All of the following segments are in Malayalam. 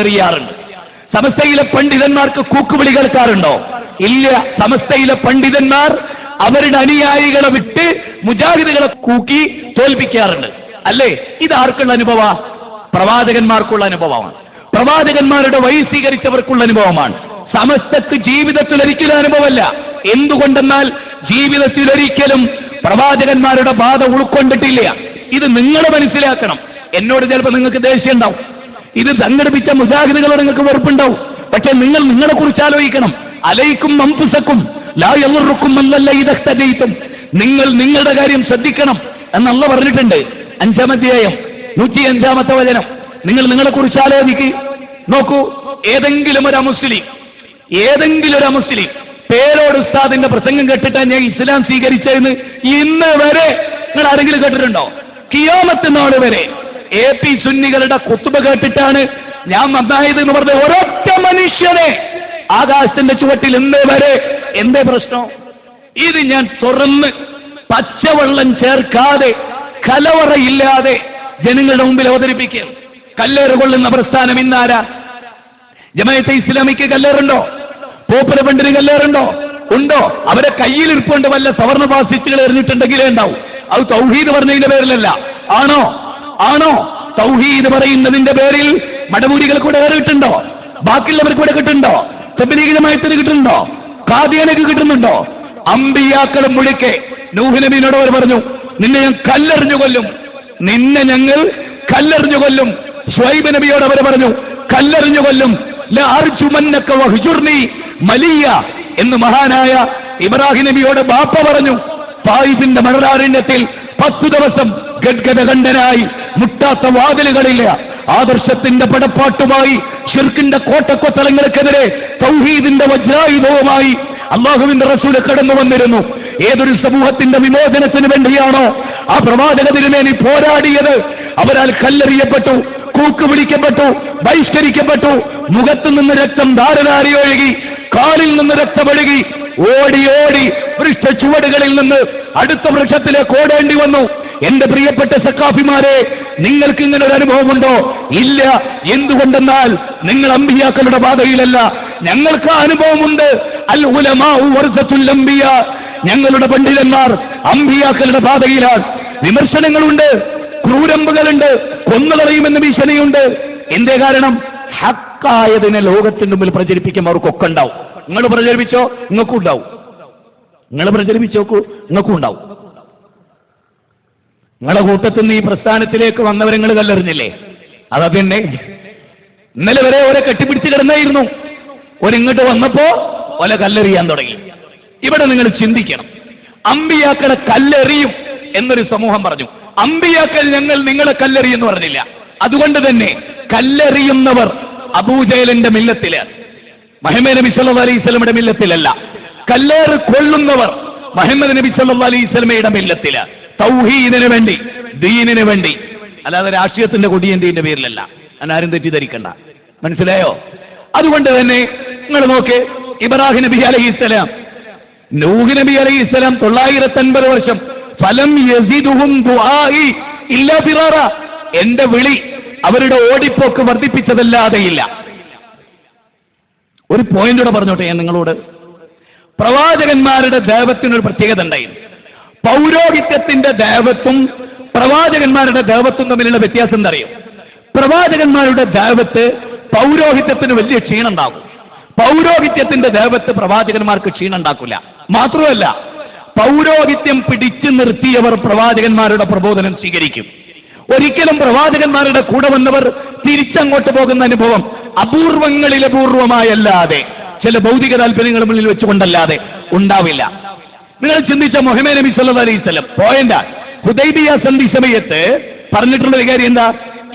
അറിയാറുണ്ട്. സമസ്തയിലെ പണ്ഡിതന്മാർക്ക് കൂക്കുവിളി കേൾക്കാറുണ്ടോ? ഇല്ല. സമസ്തയിലെ പണ്ഡിതന്മാർ അവരുടെ അനുയായികളെ വിട്ട് മുജാഹിദുകളെ കൂക്കി തോൽപ്പിക്കാറുണ്ട്. അല്ലേ? ഇതാർക്കുള്ള അനുഭവ? പ്രവാചകന്മാർക്കുള്ള അനുഭവമാണ്. പ്രവാചകന്മാരുടെ വഴി സ്വീകരിച്ചവർക്കുള്ള അനുഭവമാണ്. സമസ്തക്ക് ജീവിതത്തിൽ ഒരിക്കലും അനുഭവമല്ല. എന്തുകൊണ്ടെന്നാൽ ജീവിതത്തിലൊരിക്കലും പ്രവാചകന്മാരുടെ ബാധ ഉൾക്കൊണ്ടിട്ടില്ല. ഇത് നിങ്ങൾ മനസ്സിലാക്കണം. എന്നോട് ചിലപ്പോൾ നിങ്ങൾക്ക് ദേഷ്യം ഉണ്ടാവും, ഇത് സംഘടിപ്പിച്ച മുജാഹിദുകളോട് നിങ്ങൾക്ക് വെറുപ്പുണ്ടാവും. പക്ഷെ നിങ്ങൾ നിങ്ങളെ കുറിച്ച് ആലോചിക്കണം. അലൈക്കും അംഫുസക്കും ലാ യളുറുക്കും മല്ലല്ല ഇദഹ്തദൈതും. നിങ്ങൾ നിങ്ങളുടെ കാര്യം ശ്രദ്ധിക്കണം എന്ന് അല്ലാഹു പറഞ്ഞിട്ടുണ്ട്. 5-ാം അധ്യായം 105-ാമത്തെ വചനം. നിങ്ങൾ നിങ്ങളെ കുറിച്ച് ആലോചിക്ക്. നോക്കൂ, ഏതെങ്കിലും ഒരു അമുസ്ലിം പേരോട് ഉസ്താദിന്റെ പ്രസംഗം കേട്ടിട്ടാണ് ഞാൻ ഇസ്ലാം സ്വീകരിച്ചതെന്ന് ഇന്ന് വരെ നിങ്ങൾ ആരെങ്കിലും കേട്ടിട്ടുണ്ടോ? ഖിയാമത്ത് നാൾ വരെ AP സുന്നികളുടെ ഖുത്ബ കേട്ടിട്ടാണ് ഞാൻ നന്നായത് എന്ന് പറഞ്ഞ ഒരൊറ്റ മനുഷ്യനെ ആകാശത്തിന്റെ ചുവട്ടിൽ ഇന്ന് വരെ എന്തേ പ്രശ്നം? ഇത് ഞാൻ തുറന്ന് പച്ചവെള്ളം ചേർക്കാതെ കലവറയില്ലാതെ ജനങ്ങളുടെ മുമ്പിൽ അവതരിപ്പിക്കും. കല്ലേറ് കൊള്ളുന്ന പ്രസ്ഥാനം ഇന്നാരാ? ജമാഅത്തെ ഇസ്ലാമിക്ക് കല്ലേറുണ്ടോ? പോപ്പുലർ ഫണ്ടിന് കല്ലേറുണ്ടോ? ഉണ്ടോ? അവരെ കയ്യിലിരിപ്പുണ്ട് വല്ല സവർണ ഫാസിസ്റ്റുകൾ എറിഞ്ഞിട്ടുണ്ടെങ്കിലേ ഉണ്ടാവും. അത് തൗഹീദ് പറഞ്ഞതിന്റെ പേരിലല്ല. ആണോ? തൗഹീദ് പറയുന്നതിന്റെ പേരിൽ മടമൂരികൾ കൂടെ ഏറെ കിട്ടുന്നുണ്ടോ? ബാക്കിയുള്ളവർക്ക് കൂടെ കിട്ടുന്നുണ്ടോ? തബ്ലീഗ് ജമാഅത്തിന് കിട്ടുന്നുണ്ടോ? ഖാദിയാനക്ക് കിട്ടുന്നുണ്ടോ? അമ്പിയാക്കളും മുഴുക്കെ നൂഹ് നബിയോട് അവർ പറഞ്ഞു, നിന്നെ ഞാൻ കല്ലെറിഞ്ഞു കൊല്ലും. ശുഐബ് നബിയോട് അവർ പറഞ്ഞു, കല്ലെറിഞ്ഞു കൊല്ലും. ലഅർജുമന്നക വഹ്ജുർനി മലിയ എന്ന് മഹാനായ ഇബ്രാഹിം നബിയോട് ബാപ്പ പറഞ്ഞു. തായിഫിന്റെ മണലാരണ്യത്തിൽ 10 ദിവസം ഗദ്ഗദകണ്ഠനായി മുട്ടാത്ത വാതിലുകളില്ല. ആദർശത്തിന്റെ പടപ്പാട്ടുമായി ശിർക്കിന്റെ കോട്ടക്കൊത്തളങ്ങൾക്കെതിരെ തൗഹീദിന്റെ വജ്രായുധവുമായി അല്ലാഹുവിന്റെ റസൂൽ കടന്നു വന്നിരുന്നു. ഏതൊരു സമൂഹത്തിന്റെ വിമോചനത്തിന് വേണ്ടിയാണോ ആ പ്രവാചക തിരുമേനി പോരാടിയത്, അവരാൽ കല്ലെറിയപ്പെട്ടു, കൂക്ക് വിളിക്കപ്പെട്ടു, ബഹിഷ്കരിക്കപ്പെട്ടു. മുഖത്തു നിന്ന് രക്തം ധാരധാരി ഒഴുകി, കാലിൽ നിന്ന് രക്തമൊഴുകി, ഓടി വൃക്ഷ ചുവടുകളിൽ നിന്ന് അടുത്ത വൃക്ഷത്തിലേക്ക് ഓടേണ്ടി വന്നു. എന്റെ പ്രിയപ്പെട്ട സഖാഫിമാരെ, നിങ്ങൾക്ക് ഇങ്ങനെ ഒരു അനുഭവമുണ്ടോ? ഇല്ല. എന്തുകൊണ്ടെന്നാൽ നിങ്ങൾ അമ്പിയാക്കളുടെ പാതയിലല്ല. ഞങ്ങൾക്ക് ആ അനുഭവമുണ്ട്. അൽ ഉലമാഉ വറസത്തുൽ അംബിയാ. ഞങ്ങളുടെ പണ്ഡിതന്മാർ അമ്പിയാക്കളുടെ പാതയിലാണ്. വിമർശനങ്ങളുണ്ട്, ക്രൂരമ്പുകളുണ്ട്, കൊന്നുകളയുമെന്ന് ഭീഷണിയുണ്ട്. എന്തേ കാരണം? ഹക്കായതിനെ ലോകത്തിന് മുമ്പിൽ പ്രചരിപ്പിക്കുമ്പോൾ അവർക്കൊക്കെ ഉണ്ടാവും. നിങ്ങൾ പ്രചരിപ്പിച്ചോ, നിങ്ങൾക്കും ഉണ്ടാവും. നിങ്ങൾ പ്രചരിപ്പിച്ചോക്കൂ, നിങ്ങൾക്കും ഉണ്ടാവും. നിങ്ങളെ കൂട്ടത്തിൽ നിന്ന് ഈ പ്രസ്ഥാനത്തിലേക്ക് വന്നവരെ നിങ്ങൾ കല്ലെറിഞ്ഞില്ലേ? അതാ പിന്നെ ഇന്നലെ വരെ ഓരെ കെട്ടിപ്പിടിച്ച് കിടന്നായിരുന്നു. ഒരിങ്ങോട്ട് വന്നപ്പോ ഓലെ കല്ലെറിയാൻ തുടങ്ങി. ഇവിടെ നിങ്ങൾ ചിന്തിക്കണം. അമ്പിയാക്കളെ കല്ലെറിയും എന്നൊരു സമൂഹം പറഞ്ഞു. അമ്പിയാക്കൾ ഞങ്ങൾ നിങ്ങളെ കല്ലെറിയെന്ന് പറഞ്ഞില്ല. അതുകൊണ്ട് തന്നെ കല്ലെറിയുന്നവർ അബൂജഹലിന്റെ മില്ലത്തില്, മുഹമ്മദ് നബി സല്ലല്ലാഹു അലൈഹി വസല്ലമയുടെ മില്ലത്തിലല്ല. കല്ലേറ് കൊള്ളുന്നവർ മുഹമ്മദ് നബി സല്ലല്ലാഹു അലൈഹി വസല്ലമയുടെ മില്ലത്തില്, തൗഹീദിന് വേണ്ടി, ദീനിന് വേണ്ടി, അല്ലാതെ രാഷ്ട്രീയത്തിന്റെ കൊടിയന്തിന്റെ പേരിലല്ല. അന്നാരും തെറ്റിദ്ധരിക്കണ്ട. മനസ്സിലായോ? അതുകൊണ്ട് തന്നെ നിങ്ങൾ നോക്ക്, ഇബ്രാഹിം നബി അലൈഹിസ്സലാം, നൂഹ് നബി അലൈഹിസ്സലാം 950 വർഷം ഫലം യസിദുഹും ദുആഇ ഇല്ലാ ഫിറാറ. എന്റെ വിളി അവരുടെ ഓടിപ്പോക്ക് വർദ്ധിപ്പിച്ചതല്ലാതെയില്ല. ഒരു പോയിന്റ് കൂടെ പറഞ്ഞോട്ടെ ഞാൻ നിങ്ങളോട്. പ്രവാചകന്മാരുടെ ദൈവത്തിനൊരു പ്രത്യേകത ഉണ്ടായിരുന്നു. പൗരോഹിത്യത്തിന്റെ ദൈവത്തും പ്രവാചകന്മാരുടെ ദൈവത്തും തമ്മിലുള്ള വ്യത്യാസം എന്താ അറിയോ? പ്രവാചകന്മാരുടെ ദൈവത്ത് പൗരോഹിത്യത്തിന് വലിയ ക്ഷീണം ഉണ്ടാകും. പൗരോഹിത്യത്തിന്റെ ദൈവത്ത് പ്രവാചകന്മാർക്ക് ക്ഷീണം ഉണ്ടാക്കില്ല. മാത്രമല്ല, പൗരോഹിത്യം പിടിച്ചു നിർത്തിയവർ പ്രവാചകന്മാരുടെ പ്രബോധനം സ്വീകരിക്കും. ഒരിക്കലും പ്രവാചകന്മാരുടെ കൂടെ വന്നവർ തിരിച്ചങ്ങോട്ട് പോകുന്ന അനുഭവം അപൂർവങ്ങളിലപൂർവമായല്ലാതെ, ചില ഭൗതിക താല്പര്യങ്ങൾ മുന്നിൽ വെച്ചുകൊണ്ടല്ലാതെ ഉണ്ടാവില്ല. നിങ്ങൾ ചിന്തിച്ച മുഹമ്മദ് നബി സല്ലല്ലാഹു അലൈഹി വസല്ലം പോയിന്റ് ഹുദൈബിയ സന്ധി സമയത്ത് പറഞ്ഞിട്ടുള്ള ഒരു കാര്യം എന്താ?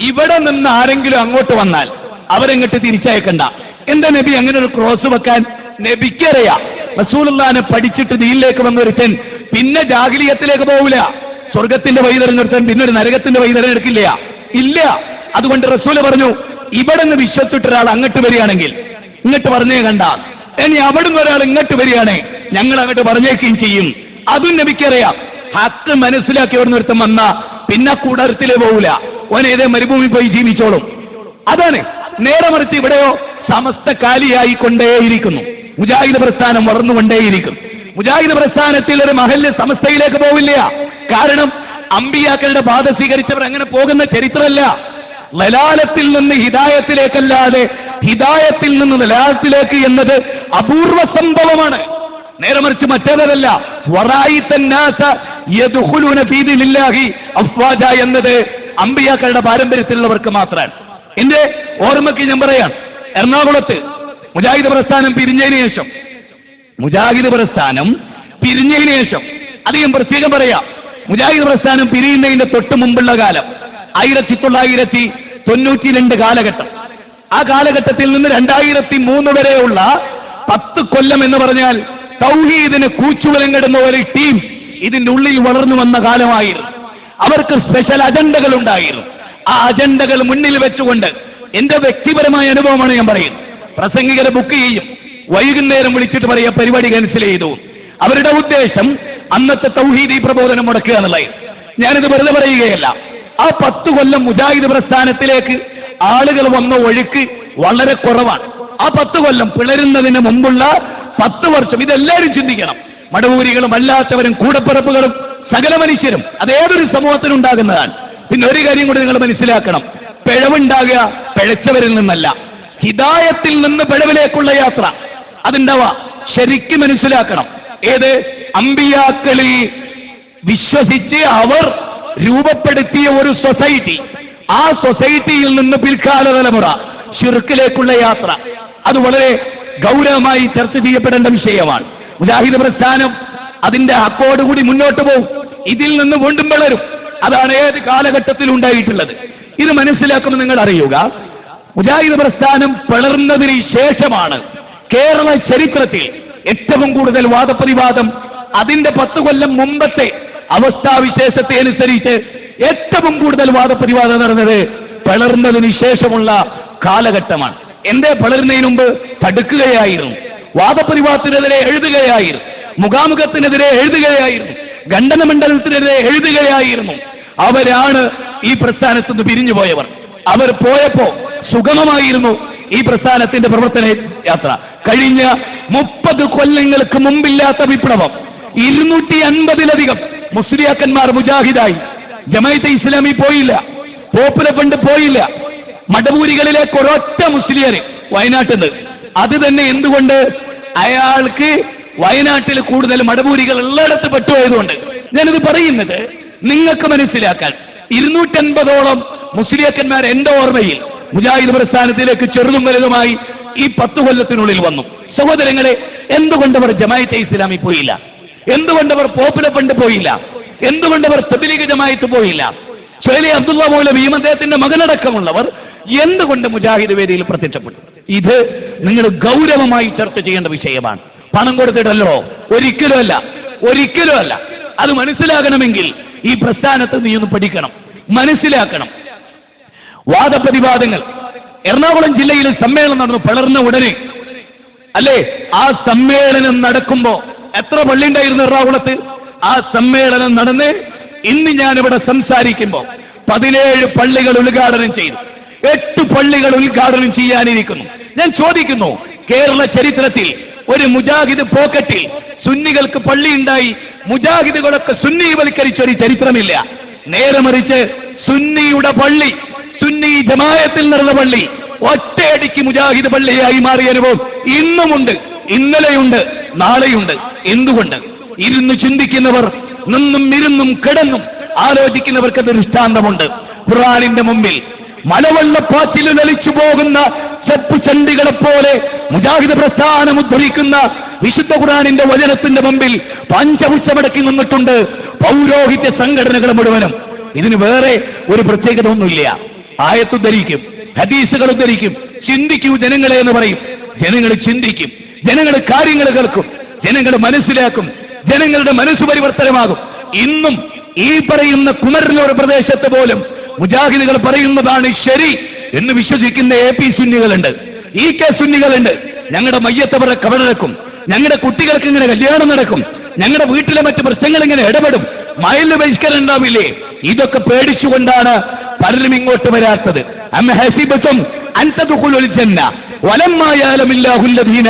ഇവിടെ നിന്ന് ആരെങ്കിലും അങ്ങോട്ട് വന്നാൽ അവരെങ്ങോട്ട് തിരിച്ചയക്കണ്ട. എന്താ നബി അങ്ങനെ ഒരു ക്രോസ് വെക്കാൻ? നബിക്കറിയാം റസൂലുള്ളാഹിനെ പഠിച്ചിട്ട് ദീനിലേക്ക് വന്നൊരുത്തൻ പിന്നെ ജാഹിലിയത്തിലേക്ക് പോവില്ല. സ്വർഗത്തിന്റെ വഴി തിരഞ്ഞെടുത്താൻ പിന്നെ ഒരു നരകത്തിന്റെ വഴി തിരഞ്ഞെടുക്കില്ല. ഇല്ല. അതുകൊണ്ട് റസൂല് പറഞ്ഞു, ഇവിടെ നിന്ന് വിശ്വസിച്ചിട്ട് ഒരാൾ അങ്ങോട്ട് വരികയാണെങ്കിൽ ഇങ്ങോട്ട് പറഞ്ഞേ കണ്ട, ഇനി അവിടുന്ന് ഒരാൾ ഇങ്ങോട്ട് വരികയാണെങ്കിൽ ഞങ്ങൾ അങ്ങോട്ട് പറഞ്ഞേക്കുകയും ചെയ്യും. അതും നബിക്കറിയാം. ഹക്ക് മനസ്സിലാക്കി അവിടുന്ന് ഒരുത്തം വന്ന പിന്നെ കൂടാരത്തിലേ പോവില്ല. ഓൻ ഏതേ മരുഭൂമി പോയി ജീവിച്ചോളും. അതാണ് നേരെ മറിച്ച് ഇവിടെയോ സമസ്ത കാലിയായിക്കൊണ്ടേയിരിക്കുന്നു. മുജാഹിദ് പ്രസ്ഥാനം വളർന്നുകൊണ്ടേയിരിക്കും. മുജാഹിദ് പ്രസ്ഥാനത്തിൽ ഒരു മഹല്ല് സമസ്തയിലേക്ക് പോവില്ല. കാരണം അമ്പിയാക്കളുടെ പാത സ്വീകരിച്ചവർ അങ്ങനെ പോകുന്ന ചരിത്രമല്ല. ലലാലത്തിൽ നിന്ന് ഹിദായത്തിലേക്കല്ലാതെ ഹിദായത്തിൽ നിന്ന് ലലാലത്തിലേക്ക് എന്നത് അപൂർവ സംഭവമാണ്. നേരെ മറിച്ച് മറ്റേതല്ല. എന്നത് അമ്പിയാക്കളുടെ പാരമ്പര്യത്തിലുള്ളവർക്ക് മാത്രമാണ്. എന്റെ ഓർമ്മയ്ക്ക് ഞാൻ പറയാം, എറണാകുളത്ത് മുജാഹിദ് പ്രസ്ഥാനം പിരിഞ്ഞതിന് ശേഷം അധികം പ്രത്യേകം പറയാം, മുജാഹിദ് പ്രസ്ഥാനം പിരിയുന്നതിന്റെ തൊട്ട് മുമ്പുള്ള കാലം 1992 കാലഘട്ടം. ആ കാലഘട്ടത്തിൽ നിന്ന് 2003 വരെയുള്ള 10 കൊല്ലം എന്ന് പറഞ്ഞാൽ തൗഹീദിന് കൂച്ചുവലം കിടന്ന ഒരു ടീം ഇതിന്റെ ഉള്ളിൽ വളർന്നു വന്ന കാലമായിരുന്നു. അവർക്ക് സ്പെഷ്യൽ അജണ്ടകൾ ഉണ്ടായിരുന്നു. ആ അജണ്ടകൾ മുന്നിൽ വെച്ചുകൊണ്ട് എന്റെ വ്യക്തിപരമായ അനുഭവമാണ് ഞാൻ പറയുന്നത്. പ്രസംഗികരെ ബുക്ക് ചെയ്യും, വൈകുന്നേരം വിളിച്ചിട്ട് പറയാ പരിപാടി ക്യാൻസൽ ചെയ്തു. അവരുടെ ഉദ്ദേശം അന്നത്തെ തൗഹീദി പ്രബോധനം മുടക്കുക എന്നുള്ളത്. ഞാനിത് വെറുതെ പറയുകയല്ല. ആ 10 കൊല്ലം മുജാഹിദ് പ്രസ്ഥാനത്തിലേക്ക് ആളുകൾ വന്ന ഒഴുക്ക് വളരെ കുറവാണ്. ആ 10 കൊല്ലം പിളരുന്നതിന് മുമ്പുള്ള 10 വർഷം ഇതെല്ലാവരും ചിന്തിക്കണം. മടവൂരികളും അല്ലാത്തവരും കൂടപ്പിറപ്പുകളും സകല മനുഷ്യരും അതേതൊരു സമൂഹത്തിനുണ്ടാകുന്നതാണ്. പിന്നെ ഒരു കാര്യം കൂടി നിങ്ങൾ മനസ്സിലാക്കണം, പിഴവുണ്ടാകുക പിഴച്ചവരിൽ നിന്നല്ല, ഹിദായത്തിൽ നിന്ന് പിഴവിലേക്കുള്ള യാത്ര അതുണ്ടാവുക. ശരിക്കും മനസ്സിലാക്കണം. ഏത് അമ്പിയാക്കളിൽ വിശ്വസിച്ച് അവർ രൂപപ്പെടുത്തിയ ഒരു സൊസൈറ്റി, ആ സൊസൈറ്റിയിൽ നിന്ന് പിൽക്കാല തലമുറ ശിർക്കിലേക്കുള്ള യാത്ര, അത് വളരെ ഗൗരവമായി ചർച്ച ചെയ്യപ്പെടേണ്ട വിഷയമാണ്. മുജാഹിദ് പ്രസ്ഥാനം അതിന്റെ ഹക്കോടുകൂടി മുന്നോട്ട് പോകും. ഇതിൽ നിന്ന് വീണ്ടും വളരും. അതാണ് ഏത് കാലഘട്ടത്തിൽ ഉണ്ടായിട്ടുള്ളത്. ഇത് മനസ്സിലാക്കുമ്പോൾ നിങ്ങൾ അറിയുക, മുജാഹിദ് പ്രസ്ഥാനം പിളർന്നതിന് ശേഷമാണ് കേരള ചരിത്രത്തിൽ ഏറ്റവും കൂടുതൽ വാദപ്രതിവാദം അതിന്റെ 10 കൊല്ലം മുമ്പത്തെ അവസ്ഥാവിശേഷത്തെ അനുസരിച്ച് ഏറ്റവും കൂടുതൽ വാദപ്രതിവാദം നടന്നത് പിളർന്നതിന് ശേഷമുള്ള കാലഘട്ടമാണ്. എന്റെ പിളരുന്നതിന് മുമ്പ് തടുക്കുകയായിരുന്നു, വാദപ്രതിവാദത്തിനെതിരെ എഴുതുകയായിരുന്നു, മുഖാമുഖത്തിനെതിരെ എഴുതുകയായിരുന്നു, ഖണ്ഡനമണ്ഡലത്തിനെതിരെ എഴുതുകയായിരുന്നു. അവരാണ് ഈ പ്രസ്ഥാനത്ത് നിന്ന് പിരിഞ്ഞു പോയവർ. അവർ പോയപ്പോ സുഗമമായിരുന്നു ഈ പ്രസ്ഥാനത്തിന്റെ പ്രവർത്തന യാത്ര. കഴിഞ്ഞ 30 കൊല്ലങ്ങൾക്ക് മുമ്പില്ലാത്ത വിപ്ലവം. 250-ലധികം മുസ്ലിയാക്കന്മാർ മുജാഹിദായി. ജമാഅത്തെ ഇസ്ലാമി പോയില്ല, പോപ്പുലർ ഫണ്ട് പോയില്ല. മടവൂരികളിലേക്ക് ഒരൊറ്റ മുസ്ലിയർ വയനാട്ടിൽ നിന്ന്. അത് തന്നെ എന്തുകൊണ്ട്? അയാൾക്ക് വയനാട്ടിൽ കൂടുതൽ മടവൂരികൾ ഉള്ളിടത്ത് പെട്ടുപോയതുകൊണ്ട്. ഞാനിത് പറയുന്നത് നിങ്ങൾക്ക് മനസ്സിലാക്കാൻ. 250ഓളം മുസ്ലിയാക്കന്മാർ എന്റെ ഓർമ്മയിൽ മുജാഹിദ് പ്രസ്ഥാനത്തിലേക്ക് ചെറുതും വലുതുമായി ഈ 10 കൊല്ലത്തിനുള്ളിൽ വന്നു. സഹോദരങ്ങളെ, എന്തുകൊണ്ടവർ ജമാഅത്തെ ഇസ്ലാമി പോയില്ല? എന്തുകൊണ്ടവർ പോപ്പുലർ ഫണ്ട് പോയില്ല? എന്തുകൊണ്ടവർ തബ്ലീഗ് ജമാഅത്ത് പോയില്ല? ഷെയ്ഖ് അബ്ദുള്ള മൗലവിയും അദ്ദേഹത്തിന്റെ മകനടക്കമുള്ളവർ എന്തുകൊണ്ട് മുജാഹിദ് വേദിയിൽ പ്രത്യക്ഷപ്പെട്ടു? ഇത് നിങ്ങൾ ഗൗരവമായി ചർച്ച ചെയ്യേണ്ട വിഷയമാണ്. പണം കൊടുത്തിട്ടല്ലോ, ഒരിക്കലും അല്ല. അത് മനസ്സിലാകണമെങ്കിൽ ഈ പ്രസ്ഥാനത്ത് നീ ഒന്ന് പഠിക്കണം, മനസ്സിലാക്കണം. വാദപ്രതിവാദങ്ങൾ. എറണാകുളം ജില്ലയിൽ സമ്മേളനം നടന്നു പിളർന്ന ഉടനെ, അല്ലേ? ആ സമ്മേളനം നടക്കുമ്പോ എത്ര പള്ളി ഉണ്ടായിരുന്നു എറണാകുളത്ത്? ആ സമ്മേളനം നടന്ന് ഇന്ന് ഞാനിവിടെ സംസാരിക്കുമ്പോ 17 പള്ളികൾ ഉദ്ഘാടനം ചെയ്തു. 8 പള്ളികൾ ഉദ്ഘാടനം ചെയ്യാനിരിക്കുന്നു. ഞാൻ ചോദിക്കുന്നു, കേരള ചരിത്രത്തിൽ ഒരു മുജാഹിദ് പോക്കറ്റിൽ സുന്നികൾക്ക് പള്ളി ഉണ്ടായി മുജാഹിദുകളൊക്കെ സുന്നിവൽക്കരിച്ച ഒരു ചരിത്രമില്ല. നേരെ മറിച്ച് സുന്നിയുടെ പള്ളി, സുന്നി ജമാഅത്തിൽ നടന്ന പള്ളി ഒറ്റയടിക്ക് മുജാഹിദ് പള്ളിയായി മാറിയ അനുഭവം ഇന്നുമുണ്ട്, ഇന്നലെയുണ്ട്, നാളെയുണ്ട്. എന്തുകൊണ്ട്? ഇരുന്ന് ചിന്തിക്കുന്നവർ, നിന്നും ഇരുന്നും കിടന്നും ആലോചിക്കുന്നവർക്ക് ദൃഷ്ടാന്തമുണ്ട്. ഖുർആനിന്റെ മുമ്പിൽ മലവെള്ളപ്പാച്ചിൽ ലലിച്ചു പോകുന്ന ചെപ്പ് ചണ്ടികളെ പോലെ മുജാഹിദ് പ്രസ്ഥാനം ഉദ്ധരിക്കുന്ന വിശുദ്ധ ഖുർആനിന്റെ വചനത്തിന്റെ മുമ്പിൽ പഞ്ചപുച്ഛമടക്കി നിന്നിട്ടുണ്ട് പൗരോഹിത്യ സംഘടനകൾ മുഴുവനും. ഇതിന് വേറെ ഒരു പ്രത്യേകത ഒന്നുമില്ല. ആയത്തുദ്ധരിക്കും, ഹദീസുകൾ ഉദ്ധരിക്കും, ചിന്തിക്കൂ ജനങ്ങളെ എന്ന് പറയും. ജനങ്ങൾ ചിന്തിക്കും, ജനങ്ങൾ കാര്യങ്ങൾ കേൾക്കും, ജനങ്ങൾ മനസ്സിലാക്കും, ജനങ്ങളുടെ മനസ്സ് പരിവർത്തനമാകും. ഇന്നും ഈ പറയുന്ന കുമരനൂർ പ്രദേശത്ത് പോലും മുജാഹിദുകൾ പറയുന്നതാണ് ശരി എന്ന് വിശ്വസിക്കുന്ന AP സുന്നികളുണ്ട്, EK സുന്നികളുണ്ട്. ഞങ്ങളുടെ മയ്യത്തവർ കബറടക്കും, ഞങ്ങളുടെ കുട്ടികൾക്ക് ഇങ്ങനെ കല്യാണം നടക്കും, ഞങ്ങളുടെ വീട്ടിലെ മറ്റ് പ്രശ്നങ്ങൾ ഇങ്ങനെ ഇടപെടും, മയല് ബഹിഷ്കരണം ഉണ്ടാവില്ലേ? ഇതൊക്കെ പേടിച്ചുകൊണ്ടാണ് പലരും ഇങ്ങോട്ട് വരാത്തത്? അം ഹസിബതും അൻ തദ്ഖുലുൽ ജന്ന വലമ്മാ യഅലമില്ലാഹു അല്ലദീന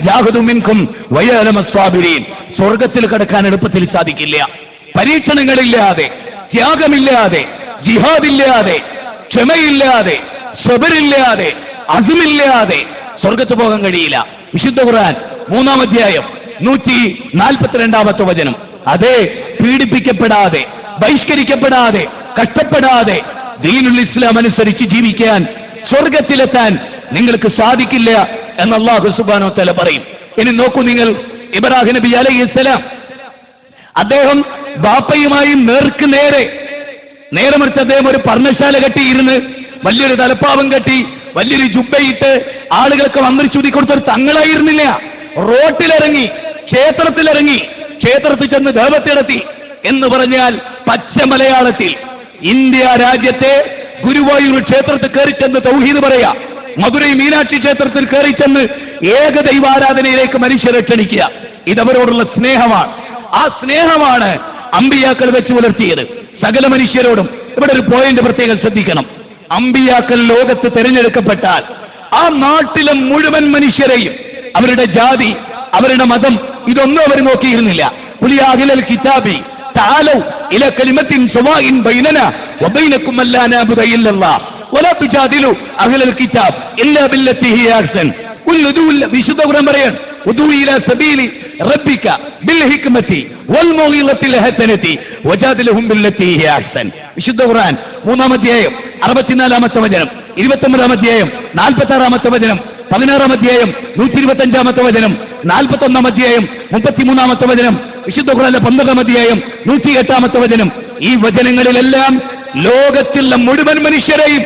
ജാഹദു മിൻകും വയഅലമസ് സ്വാബിരീൻ. സ്വർഗ്ഗത്തിൽ കടക്കാൻ എളുപ്പത്തിൽ സാധിക്കില്ല. പരീക്ഷണങ്ങളില്ലാതെ, ത്യാഗമില്ലാതെ, ജിഹാദില്ലാതെ, ക്ഷമയില്ലാതെ, സബറില്ലാതെ, അസ്മില്ലാതെ സ്വർഗത്ത് പോകാൻ കഴിയില്ല. വിശുദ്ധ ഖുർആൻ 3-ാം അധ്യായം 142-ാമത്തെ വചനം. അതേ, പീഡിപ്പിക്കപ്പെടാതെ, ബഹിഷ്കരിക്കപ്പെടാതെ, കഷ്ടപ്പെടാതെ ദീനുൽ ഇസ്ലാം അനുസരിച്ച് ജീവിക്കാൻ, സ്വർഗത്തിലെത്താൻ നിങ്ങൾക്ക് സാധിക്കില്ല എന്ന് അല്ലാഹു സുബ്ഹാനഹു വ തആല പറയും. ഇനി നോക്കൂ നിങ്ങൾ, ഇബ്രാഹിം നബി അലൈഹിസ്സലാം അദ്ദേഹം ബാപ്പയുമായി നേർക്ക് നേരെ മറിച്ച് അദ്ദേഹം ഒരു പർണശാല കെട്ടിയിരുന്ന് വലിയൊരു തലപ്പാവം കെട്ടി വലിയൊരു ജുബ്ബയിട്ട് ആളുകൾക്ക് വന്നിരിച്ചുതി കൊടുത്തൊരു തങ്ങളായിരുന്നില്ല. റോട്ടിലിറങ്ങി, ക്ഷേത്രത്തിൽ ചെന്ന് ദേവത്തിടത്തി എന്ന് പറഞ്ഞാൽ പച്ച മലയാളത്തിൽ ഇന്ത്യ രാജ്യത്തെ ഗുരുവായൂർ ക്ഷേത്രത്തിൽ കയറി ചെന്ന് തൗഹീദ് പറയാ, മധുരൈ മീനാക്ഷി ക്ഷേത്രത്തിൽ കയറി ചെന്ന് ഏകദൈവാരാധനയിലേക്ക് മനുഷ്യരെ ക്ഷണിക്കുക. ഇതവരോടുള്ള സ്നേഹമാണ്. ആ സ്നേഹമാണ് അമ്പിയാക്കൾ വെച്ച് പുലർത്തിയത് സകല മനുഷ്യരോടും. ഇവിടെ ഒരു പോയിന്റ് പ്രത്യേകം ശ്രദ്ധിക്കണം. അമ്പിയാക്കൾ ലോകത്ത് തിരഞ്ഞെടുക്കപ്പെട്ടാൽ ആ നാട്ടിലെ മുഴുവൻ മനുഷ്യരെയും, അവരുടെ ജാതി, അവരുടെ മതം, ഇതൊന്നും അവർ നോക്കിയിരുന്നില്ല. ഖുൽ യാ അഹ്ലൽ കിതാബി തആലൂ ഇലാ കലിമത്തിൻ സവാഇൻ ബൈനനാ വബൈനകും അല്ലാ നഅബുദ ഇല്ലല്ലാഹ് വലാ തുജാദിലു അഹ്ലൽ കിതാബ് ഇല്ലാ ബില്ലത്തി ഹിയ അഹ്സൻ. വിശുദ്ധ ഖുർആൻ പറയാൻ, ഉദൂ ഇലാ സബീലി റബ്ബിക ബിൽ ഹിക്മതി വൽ മൗഇളത്തിൽ ഹസനതി വജാദിലഹും ബില്ലത്തി ഹിയ അഹ്സൻ. വിശുദ്ധ ഖുർആൻ 3-ാം അധ്യായം 64-ാമത്തെ വചനം, 29-ാം അധ്യായം 46-ാമത്തെ വചനം, 16-ാം അധ്യായം 125-ാമത്തെ വചനം, 41-ാം അധ്യായം 33-ാമത്തെ വചനം, വിശുദ്ധ ഖുർആനിലെ 12-ാം അധ്യായം 108-ാമത്തെ വചനം. ഈ വചനങ്ങളിലെല്ലാം ലോകത്തിലുള്ള മുഴുവൻ മനുഷ്യരെയും